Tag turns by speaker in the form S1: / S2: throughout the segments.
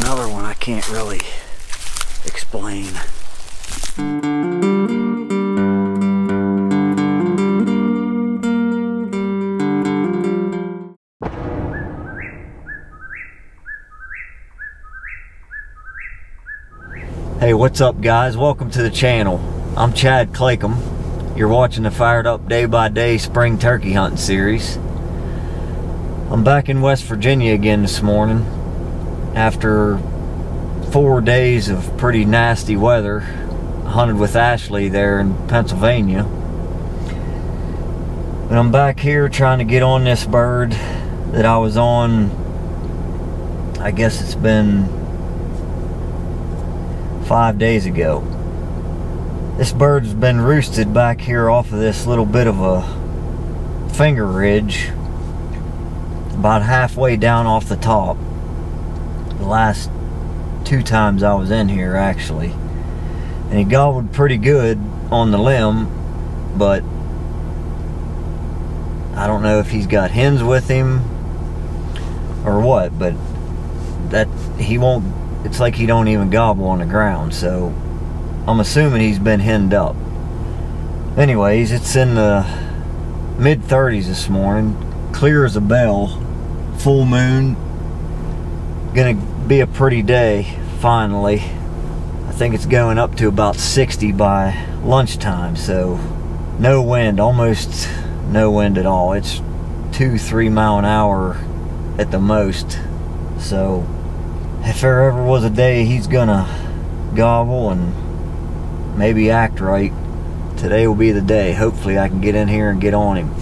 S1: another one I can't really explain. Hey, what's up guys? Welcome to the channel. I'm Chad Clacom. You're watching the Fired Up Day by Day Spring Turkey Hunting Series. I'm back in West Virginia again this morning after 4 days of pretty nasty weather. Hunted with Ashley there in Pennsylvania. And I'm back here trying to get on this bird that I was on, I guess it's been 5 days ago. This bird's been roosted back here off of this little bit of a finger ridge, about halfway down off the top. The last 2 times I was in here actually, and he gobbled pretty good on the limb, but I don't know if he's got hens with him or what, but that he won't, it's like he don't even gobble on the ground, so I'm assuming he's been henned up. Anyways, it's in the mid-30s this morning, clear as a bell, full moon. Gonna be a pretty day finally. I think it's going up to about 60 by lunchtime, so no wind, almost no wind at all. It's 2-3 mile an hour at the most, so if there ever was a day he's gonna gobble and maybe act right, today will be the day. Hopefully I can get in here and get on him.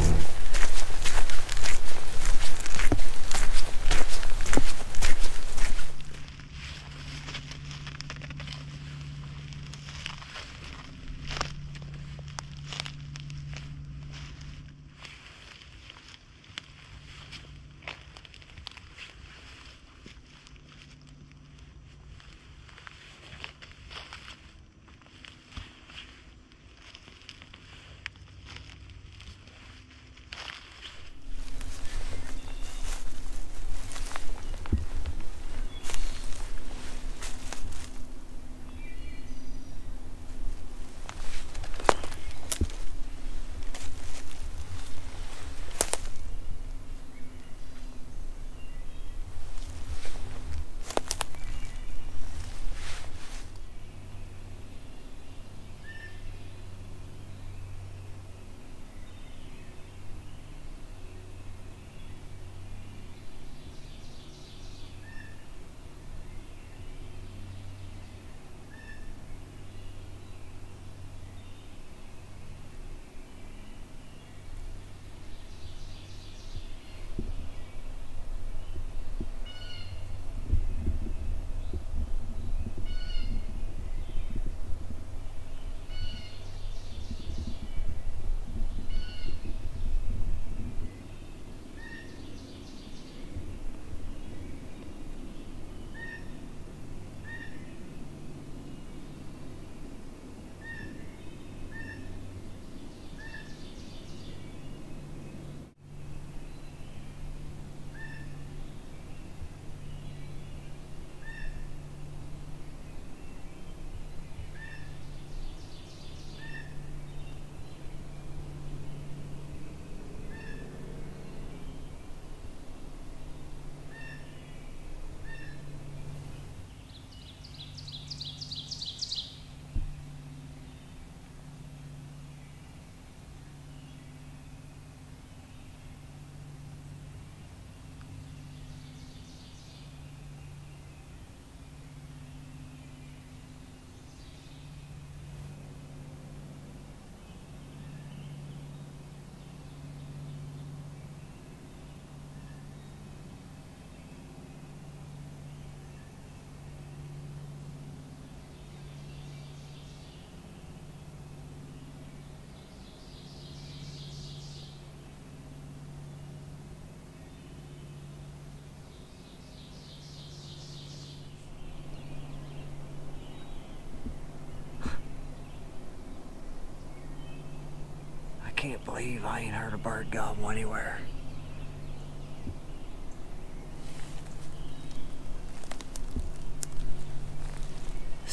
S1: Can't believe I ain't heard a bird gobble anywhere.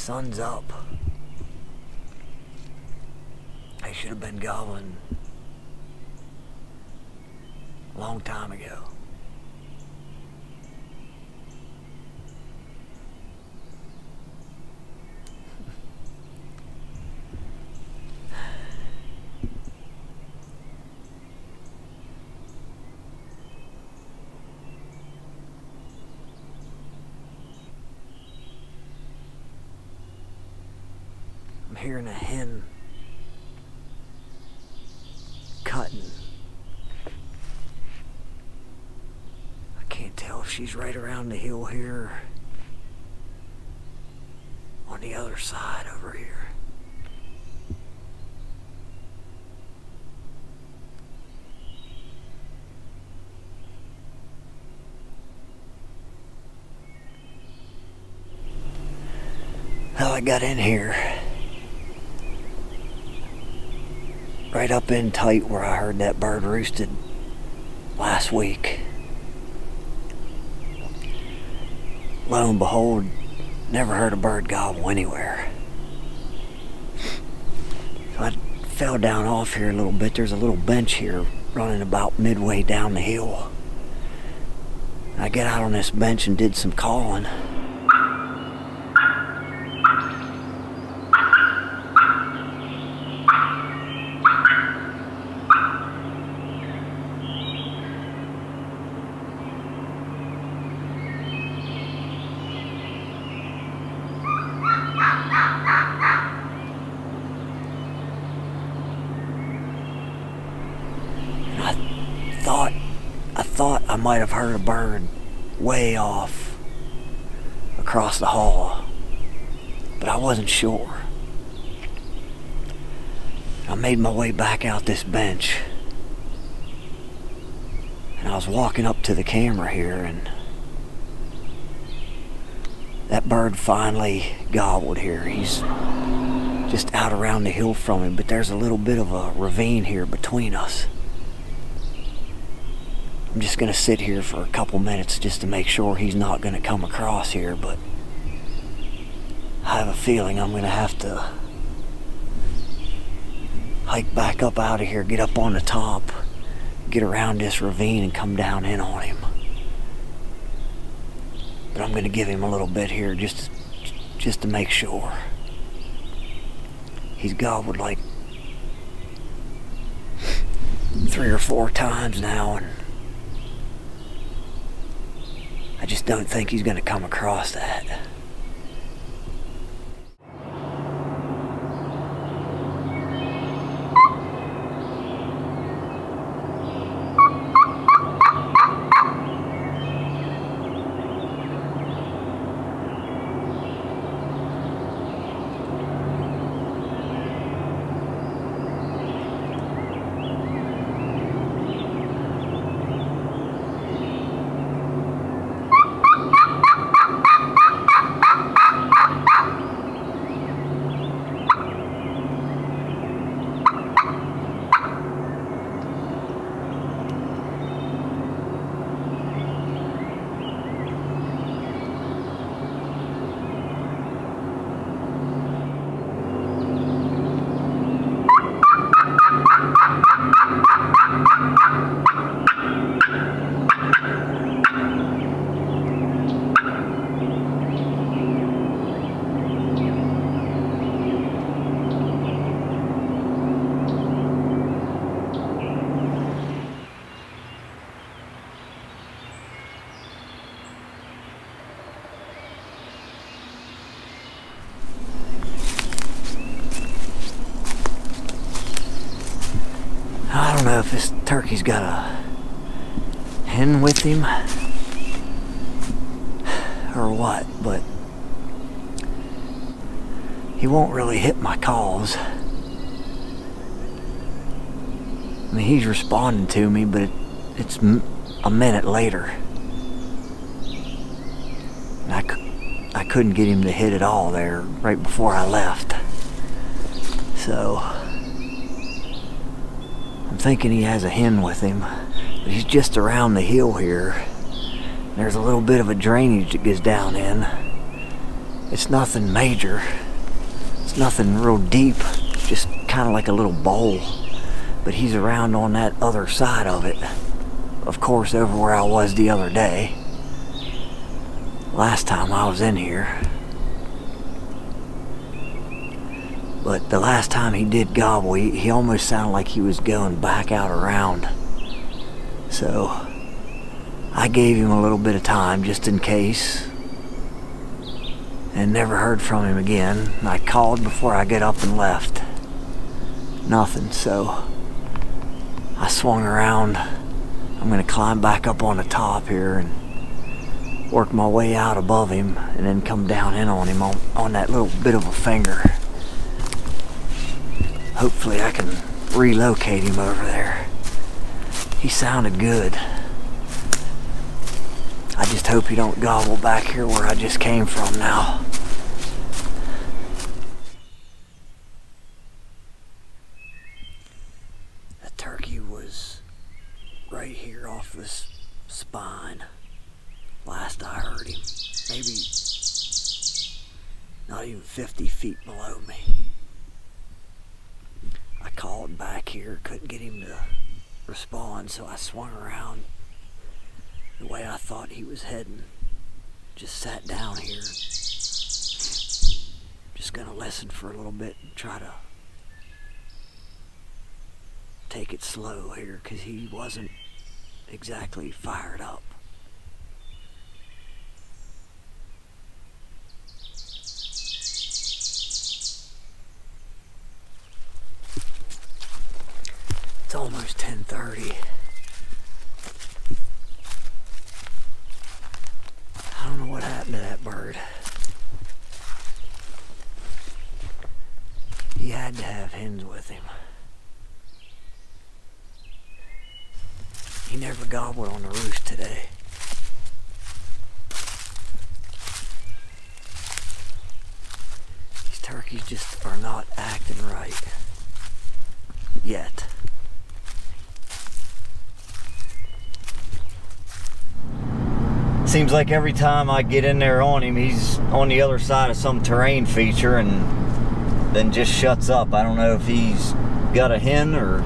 S1: Sun's up. They should have been gobbling a long time ago. I'm hearing a hen cutting. I can't tell if she's right around the hill here or on the other side over here. Well, I got in here right up in tight where I heard that bird roosted last week. Lo and behold, never heard a bird gobble anywhere. So I fell down off here a little bit. There's a little bench here running about midway down the hill. I got out on this bench and did some calling. I thought I might have heard a bird way off across the hall, but I wasn't sure. I made my way back out this bench, and I was walking up to the camera here, and that bird finally gobbled here. He's just out around the hill from me, but there's a little bit of a ravine here between us. I'm just going to sit here for a couple minutes just to make sure he's not going to come across here, but I have a feeling I'm going to have to hike back up out of here, get up on the top, get around this ravine and come down in on him. But I'm going to give him a little bit here just to make sure. He's gobbled like 3 or 4 times now, and I just don't think he's going to come across that. I don't know if this turkey's got a hen with him or what, but he won't really hit my calls. I mean, he's responding to me, but it's a minute later. And I couldn't get him to hit at all there right before I left. So I'm thinking he has a hen with him, but he's just around the hill here. There's a little bit of a drainage that goes down in, It's nothing major. It's nothing real deep. Just kind of like a little bowl. But he's around on that other side of it. Of course, over where I was the other day. Last time I was in here. But the last time he did gobble, he almost sounded like he was going back out around. So I gave him a little bit of time just in case. And never heard from him again. I called before I got up and left. Nothing, so I swung around. I'm gonna climb back up on the top here and work my way out above him and then come down in on him on that little bit of a finger. Hopefully I can relocate him over there. He sounded good. I just hope he don't gobble back here where I just came from now. That turkey was right here off this spine. Last I heard him. Maybe not even 50 feet below me. I called back here, couldn't get him to respond, so I swung around the way I thought he was heading. Just sat down here. Just gonna listen for a little bit and try to take it slow here, because he wasn't exactly fired up. It's almost 10:30. I don't know what happened to that bird. He had to have hens with him. He never gobbled on the roost today. These turkeys just are not acting right yet. Seems like every time I get in there on him, he's on the other side of some terrain feature and then just shuts up. I don't know if he's got a hen or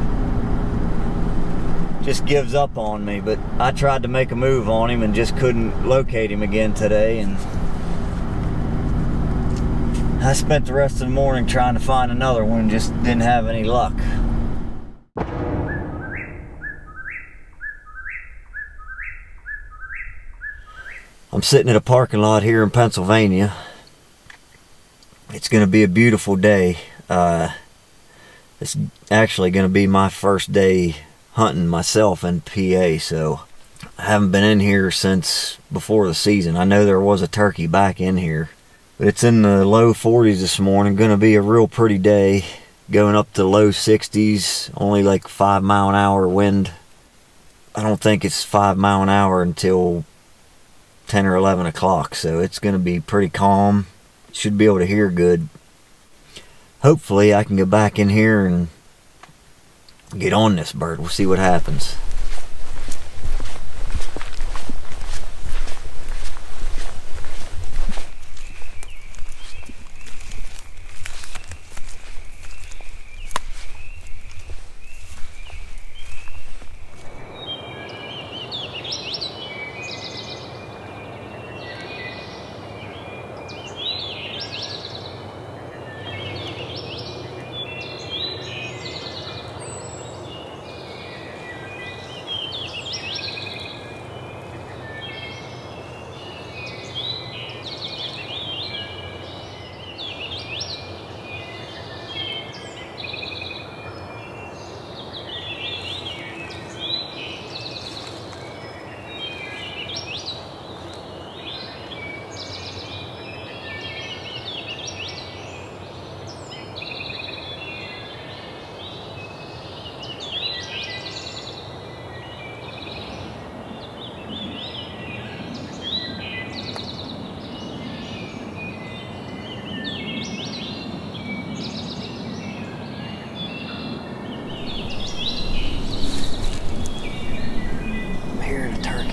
S1: just gives up on me, but I tried to make a move on him and just couldn't locate him again today, and I spent the rest of the morning trying to find another one and just didn't have any luck. I'm sitting at a parking lot here in Pennsylvania. It's going to be a beautiful day. It's actually going to be my first day hunting myself in PA, so I haven't been in here since before the season. I know there was a turkey back in here, but it's in the low 40s this morning. Going to be a real pretty day, going up to low 60s, only like 5 mile an hour wind. I don't think it's 5 mile an hour until 10 or 11 o'clock, so it's going to be pretty calm. Should be able to hear good. Hopefully I can go back in here and get on this bird. We'll see what happens.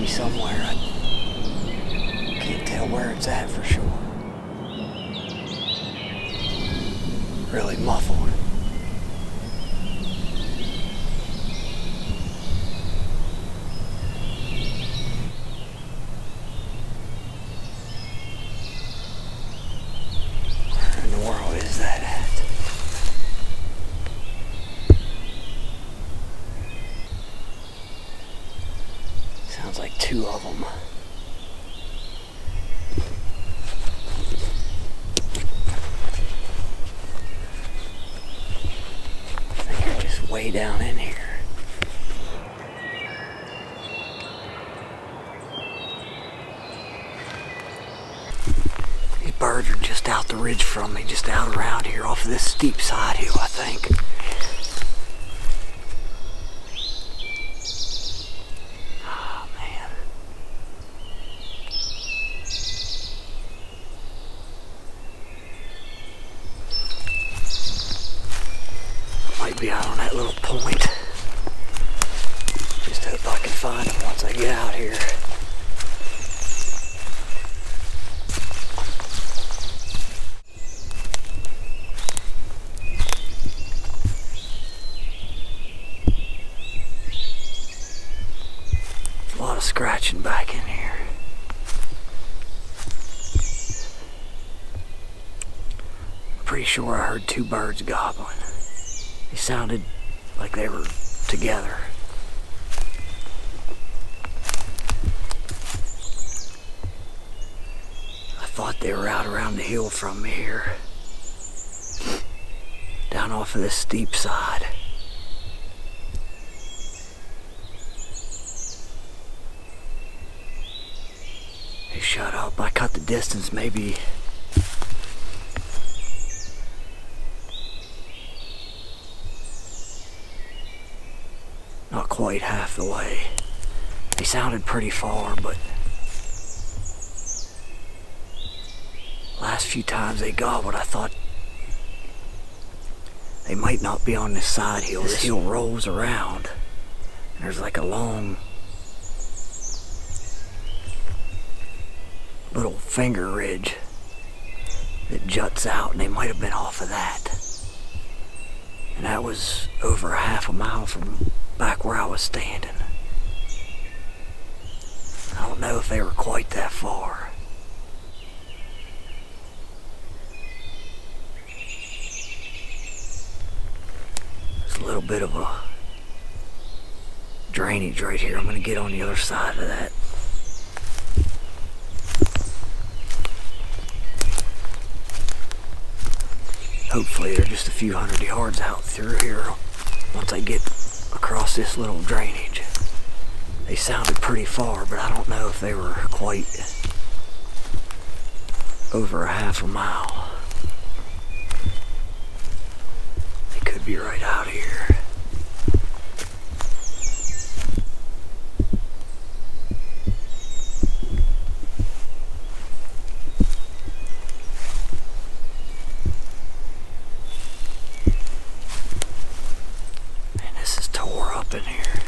S1: Somewhere. I can't tell where it's at for sure.
S2: really muffled. Where in the world is that at? Sounds like two of them. Way down in here. These birds are just out the ridge from me, just out around here off of this steep side hill, I think. Oh, man. Might be out on that little point. Just hope I can find them once I get out here. A lot of scratching back in here. I'm pretty sure I heard two birds gobbling. They sounded like they were together. I thought they were out around the hill from me here. Down off of this steep side. Hey, shut up. I cut the distance maybe not quite half the way. They sounded pretty far, but last few times they gobbled, I thought they might not be on this side hill. This hill rolls around, and there's like a long little finger ridge that juts out, and they might have been off of that. And that was over a half a mile from back where I was standing. I don't know if they were quite that far. There's a little bit of a drainage right here. I'm going to get on the other side of that. Hopefully they're just a few hundred yards out through here once I get across this little drainage. They sounded pretty far, but I don't know if they were quite over a half a mile. They could be right out here. In here.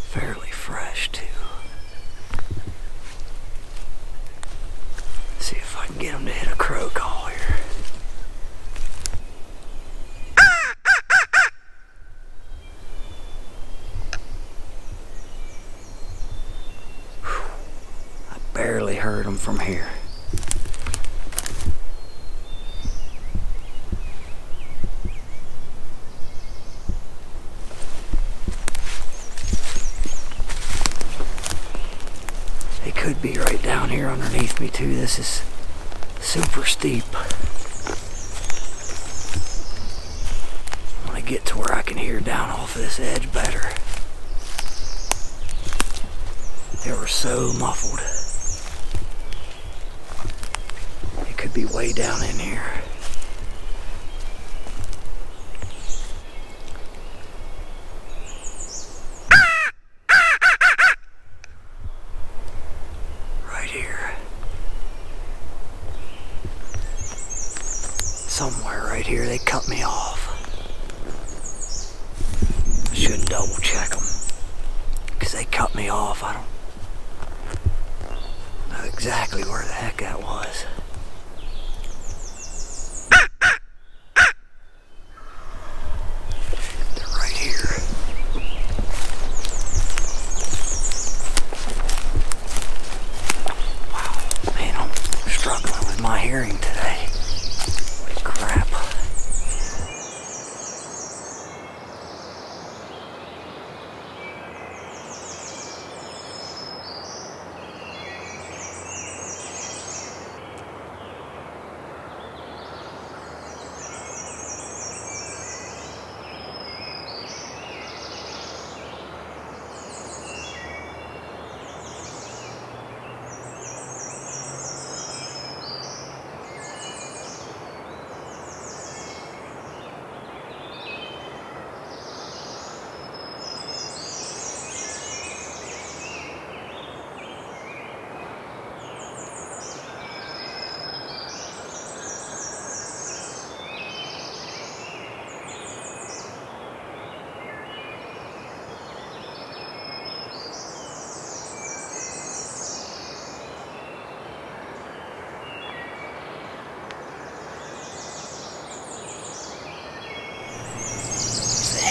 S2: Fairly fresh too. See if I can get them to hit a crow call here. I barely heard them from here. Could be right down here underneath me too. This is super steep. I want to get to where I can hear down off of this edge better. They were so muffled. It could be way down in here. Somewhere right here, they cut me off. I should double check them, because they cut me off. I don't know exactly where the heck that was. They're right here. Wow, man, I'm struggling with my hearing today. Crap.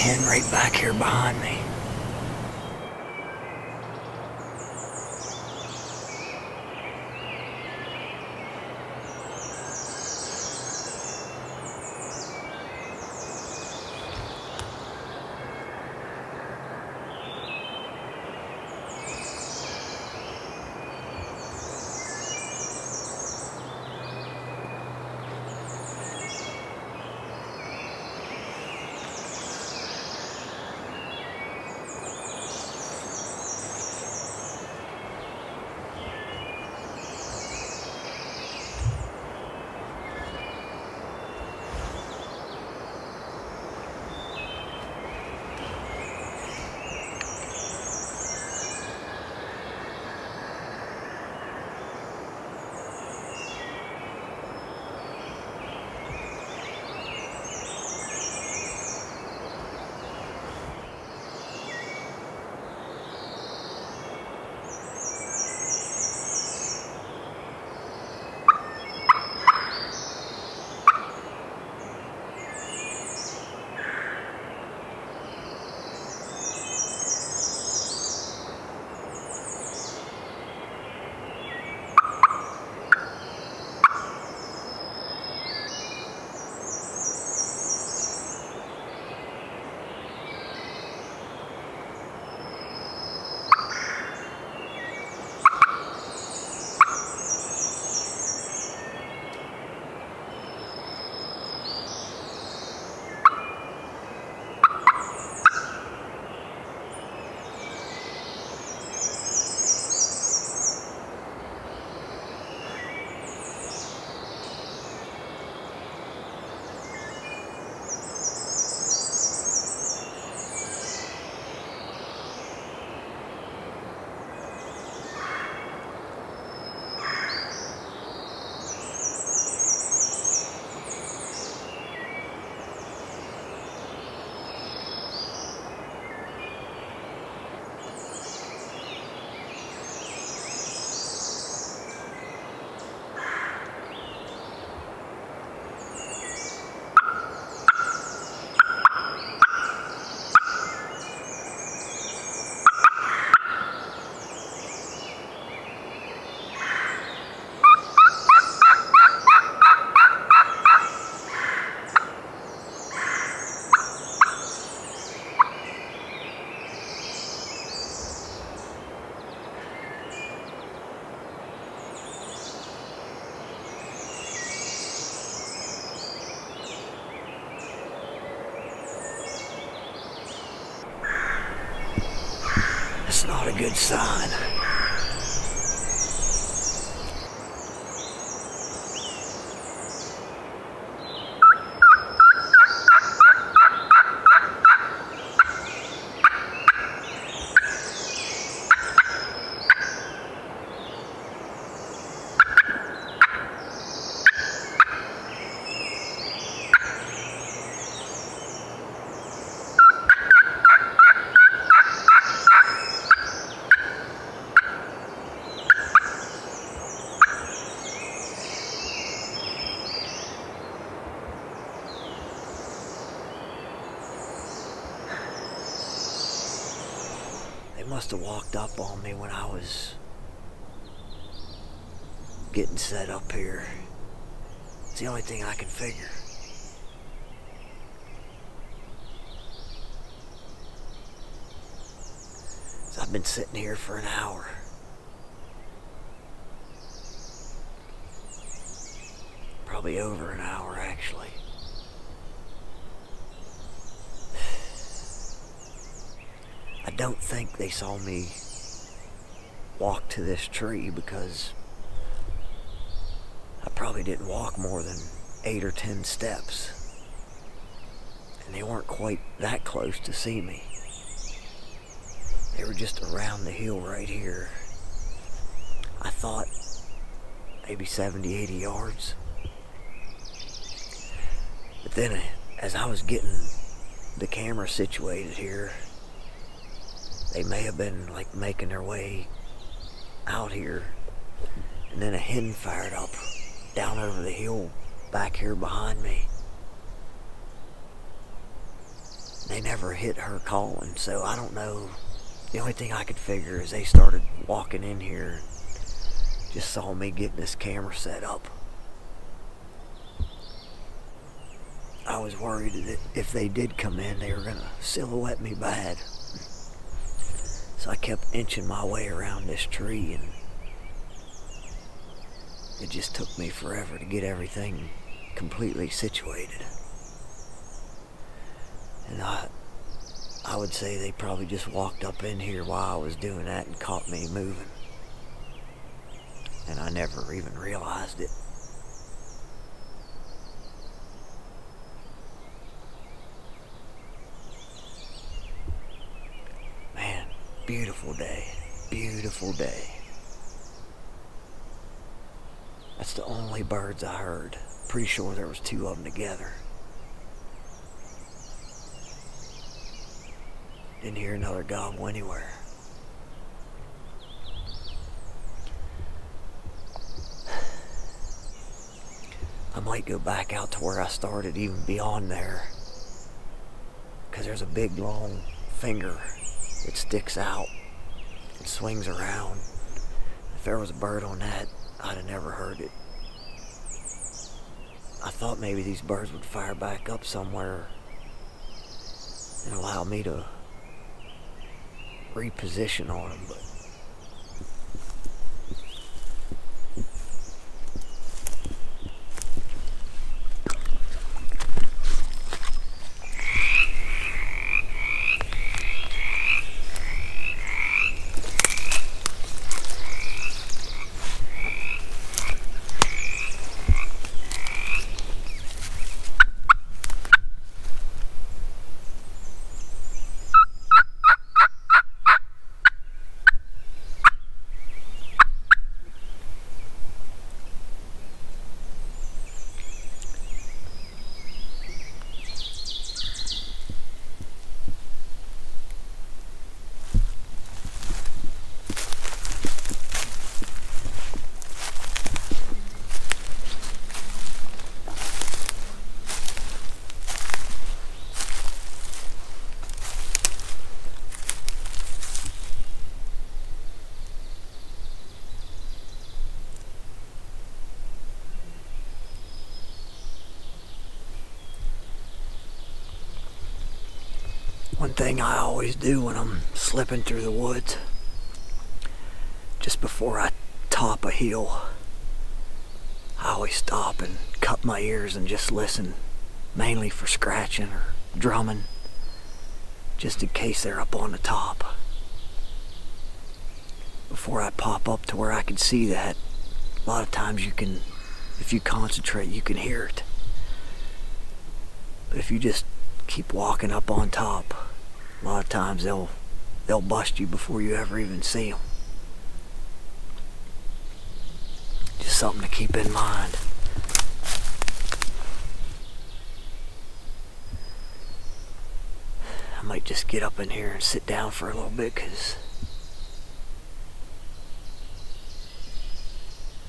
S2: Hen right back here behind me. That's not a good sign. They must have walked up on me when I was getting set up here. It's the only thing I can figure. So I've been sitting here for an hour. Probably over an hour, actually. I don't think they saw me walk to this tree because I probably didn't walk more than 8 or 10 steps. And they weren't quite that close to see me. They were just around the hill right here. I thought maybe 70, 80 yards. But then as I was getting the camera situated here, they may have been like making their way out here. And then a hen fired up down over the hill back here behind me. They never hit her calling, so I don't know. The only thing I could figure is they started walking in here, just saw me getting this camera set up. I was worried that if they did come in, they were gonna silhouette me bad. So I kept inching my way around this tree, and it just took me forever to get everything completely situated. And I would say they probably just walked up in here while I was doing that and caught me moving. And I never even realized it. Man, beautiful day. Beautiful day. That's the only birds I heard. Pretty sure there was 2 of them together. Didn't hear another gobble anywhere. I might go back out to where I started, even beyond there, because there's a big long finger that sticks out and swings around. If there was a bird on that, I'd have never heard it. I thought maybe these birds would fire back up somewhere and allow me to reposition on them, but one thing I always do when I'm slipping through the woods, just before I top a hill, I always stop and cup my ears and just listen, mainly for scratching or drumming, just in case they're up on the top. Before I pop up to where I can see that, a lot of times you can, if you concentrate, you can hear it. But if you just keep walking up on top, a lot of times they'll bust you before you ever even see them. Just something to keep in mind. I might just get up in here and sit down for a little bit, because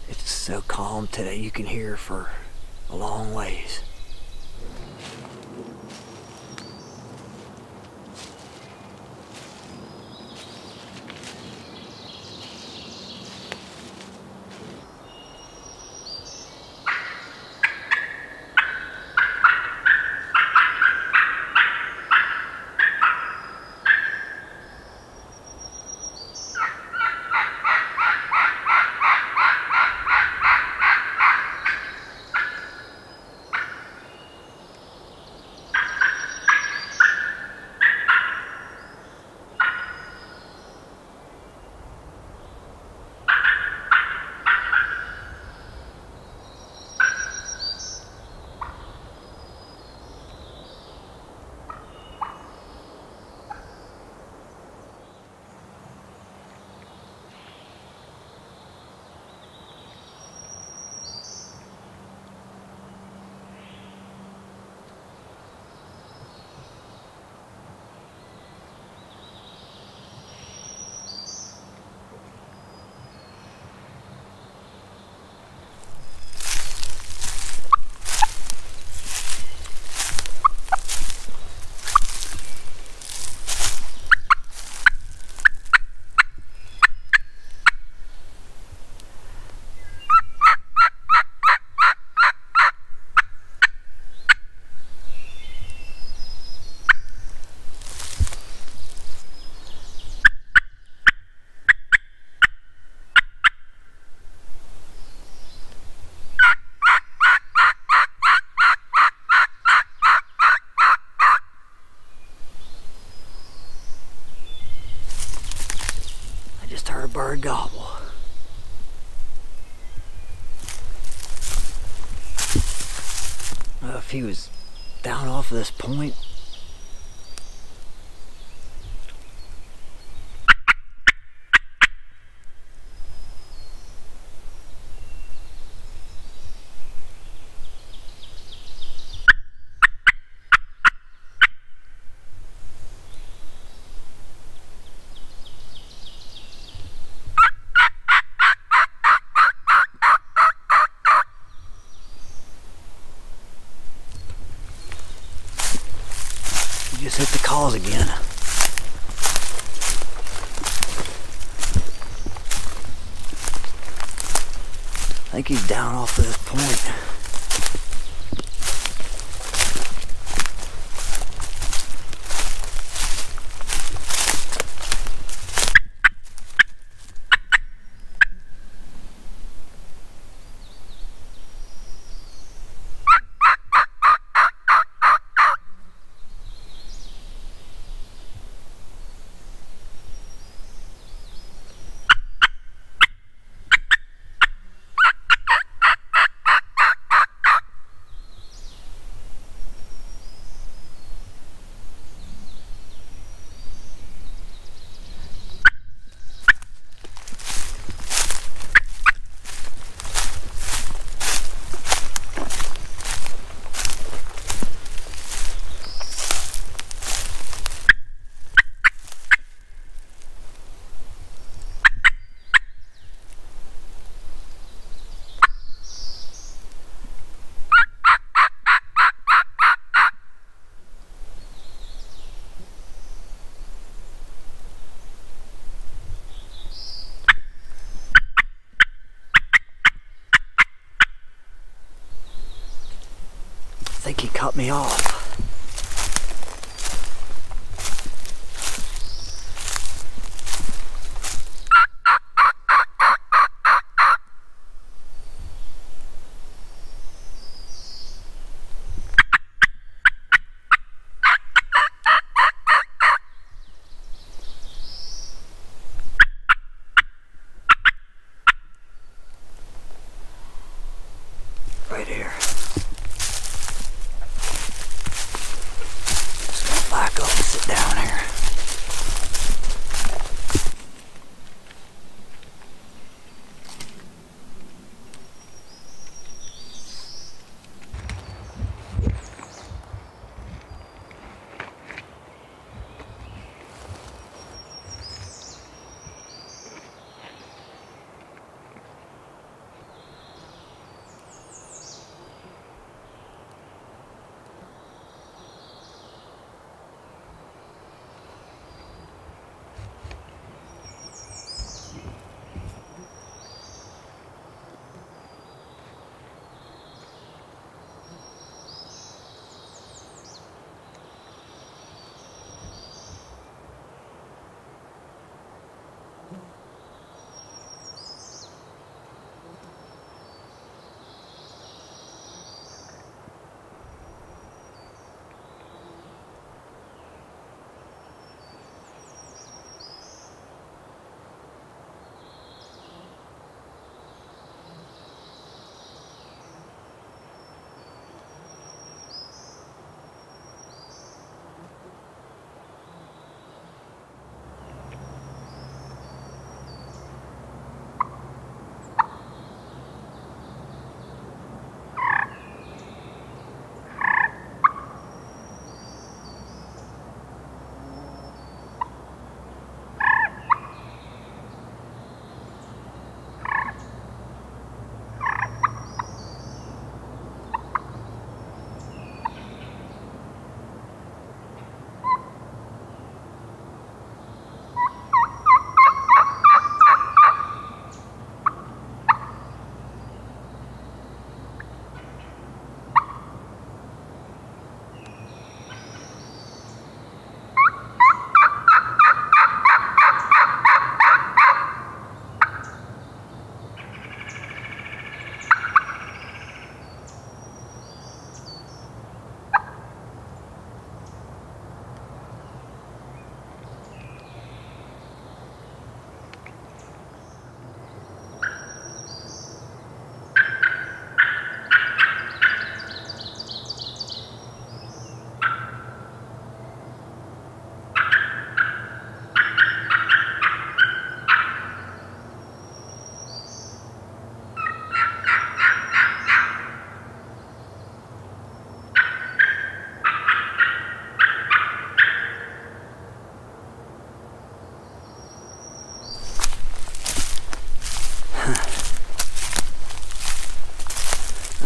S2: it's so calm today. You can hear for a long ways. I just heard a bird gobble. If he was down off of this point, he just hit the calls again. I think he's down off of this point. I think he cut me off. Right here. Back up and sit down here.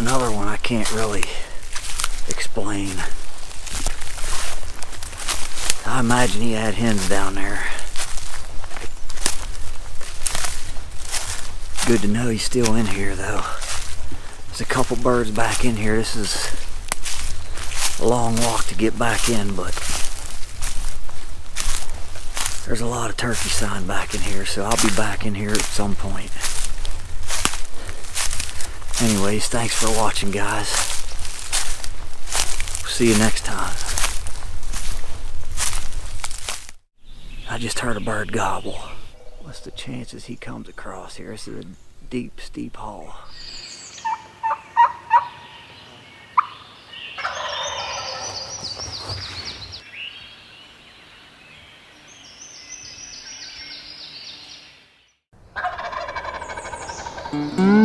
S2: another one I can't really explain. I imagine he had hens down there. Good to know he's still in here though. There's a couple birds back in here. This is a long walk to get back in, but there's a lot of turkey sign back in here, so I'll be back in here at some point. Anyways, thanks for watching, guys. See you next time. I just heard a bird gobble. What's the chances he comes across here? This is a deep, steep haul. Mm-hmm.